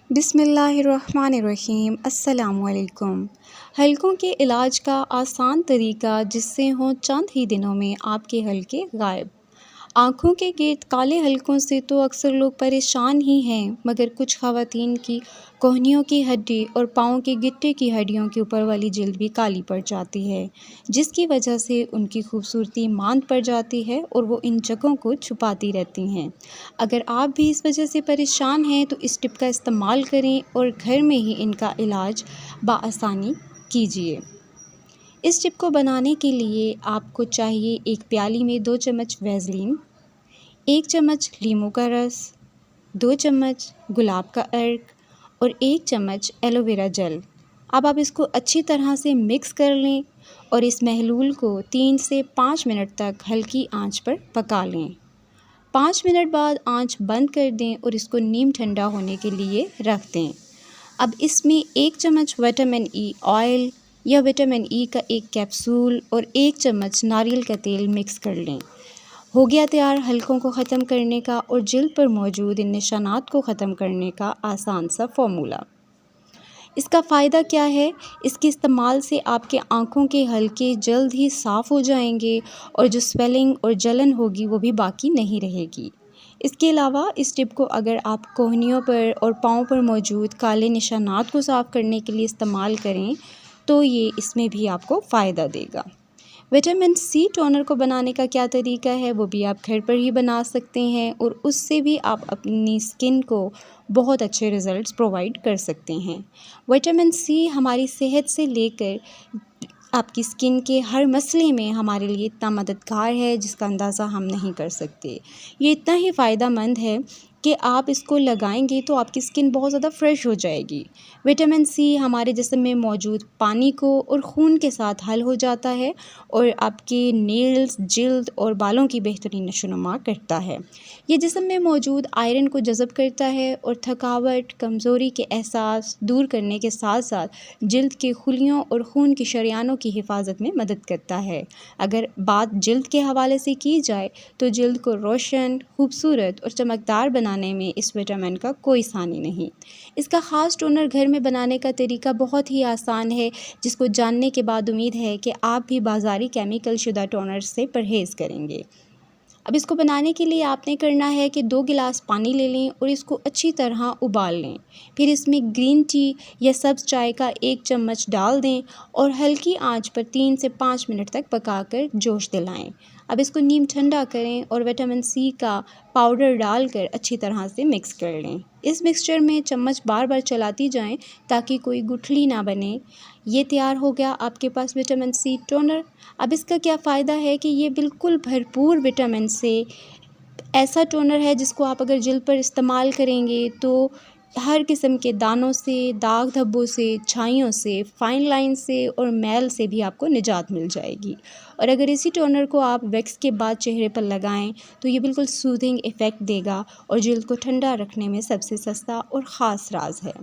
बिस्मिल्लाहिर्रहमानिर्रहीम। अस्सलामुअलैकुम। हलकों के इलाज का आसान तरीका जिससे हों चंद ही दिनों में आपके हलके गायब। आँखों के गिर्द काले हलकों से तो अक्सर लोग परेशान ही हैं, मगर कुछ ख़वातीन की कोहनियों की हड्डी और पाँव के गिट्टे की हड्डियों के ऊपर वाली जिल्द भी काली पड़ जाती है, जिसकी वजह से उनकी खूबसूरती मांद पड़ जाती है और वो इन जगहों को छुपाती रहती हैं। अगर आप भी इस वजह से परेशान हैं तो इस टिप का इस्तेमाल करें और घर में ही इनका इलाज बआसानी कीजिए। इस टिप को बनाने के लिए आपको चाहिए एक प्याली में 2 चम्मच वैसलीन, 1 चम्मच लीमू का रस, 2 चम्मच गुलाब का अर्क और 1 चम्मच एलोवेरा जेल। अब आप इसको अच्छी तरह से मिक्स कर लें और इस महलूल को 3 से 5 मिनट तक हल्की आंच पर पका लें। 5 मिनट बाद आंच बंद कर दें और इसको नीम ठंडा होने के लिए रख दें। अब इसमें 1 चम्मच विटामिन ई ऑयल या विटामिन ई का एक कैप्सूल और 1 चम्मच नारियल का तेल मिक्स कर लें। हो गया तैयार हलकों को ख़त्म करने का और जिल्द पर मौजूद इन निशानात को ख़त्म करने का आसान सा फ़ॉर्मूला। इसका फ़ायदा क्या है? इसके इस्तेमाल से आपके आँखों के हलके जल्द ही साफ़ हो जाएंगे और जो स्वेलिंग और जलन होगी वो भी बाकी नहीं रहेगी। इसके अलावा इस टिप को अगर आप कोहनियों पर और पाँव पर मौजूद काले निशानात को साफ़ करने के लिए इस्तेमाल करें तो ये इसमें भी आपको फ़ायदा देगा। विटामिन सी टोनर को बनाने का क्या तरीका है वो भी आप घर पर ही बना सकते हैं और उससे भी आप अपनी स्किन को बहुत अच्छे रिज़ल्ट्स प्रोवाइड कर सकते हैं। विटामिन सी हमारी सेहत से लेकर आपकी स्किन के हर मसले में हमारे लिए इतना मददगार है जिसका अंदाज़ा हम नहीं कर सकते। ये इतना ही फ़ायदेमंद है कि आप इसको लगाएंगे तो आपकी स्किन बहुत ज़्यादा फ्रेश हो जाएगी। विटामिन सी हमारे जिस्म में मौजूद पानी को और खून के साथ हल हो जाता है और आपके नेल्स, जिल्द और बालों की बेहतरीन नशोनुमा करता है। ये जिस्म में मौजूद आयरन को जज़ब करता है और थकावट, कमज़ोरी के एहसास दूर करने के साथ साथ जिल्द के खुलियों और खून की शरियानों की हिफाजत में मदद करता है। अगर बात जिल्द के हवाले से की जाए तो जिल्द को रोशन, खूबसूरत और चमकदार बनाने में इस विटामिन का कोई सानी नहीं। इसका ख़ास टोनर घर में बनाने का तरीका बहुत ही आसान है, जिसको जानने के बाद उम्मीद है कि आप भी बाज़ारी केमिकल शुदा टोनर से परहेज़ करेंगे। अब इसको बनाने के लिए आपने करना है कि 2 गिलास पानी ले लें और इसको अच्छी तरह उबाल लें। फिर इसमें ग्रीन टी या सब्ज़ चाय का 1 चम्मच डाल दें और हल्की आंच पर 3 से 5 मिनट तक पकाकर जोश दिलाएं। अब इसको नीम ठंडा करें और विटामिन सी का पाउडर डालकर अच्छी तरह से मिक्स कर लें। इस मिक्सचर में चम्मच बार बार चलाती जाएं ताकि कोई गुठली ना बने। ये तैयार हो गया आपके पास विटामिन सी टोनर। अब इसका क्या फ़ायदा है कि ये बिल्कुल भरपूर विटामिन से ऐसा टोनर है जिसको आप अगर जिल्द पर इस्तेमाल करेंगे तो हर किस्म के दानों से, दाग धब्बों से, छाइयों से, फाइन लाइन से और मैल से भी आपको निजात मिल जाएगी। और अगर इसी टोनर को आप वैक्स के बाद चेहरे पर लगाएं तो ये बिल्कुल सूदिंग इफ़ेक्ट देगा और जिल्द को ठंडा रखने में सबसे सस्ता और ख़ास राज है।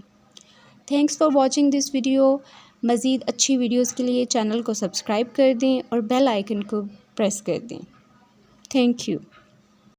Thanks for watching this video. मज़ीद अच्छी वीडियोज़ के लिए चैनल को सब्सक्राइब कर दें और बेल आइकन को प्रेस कर दें। Thank you.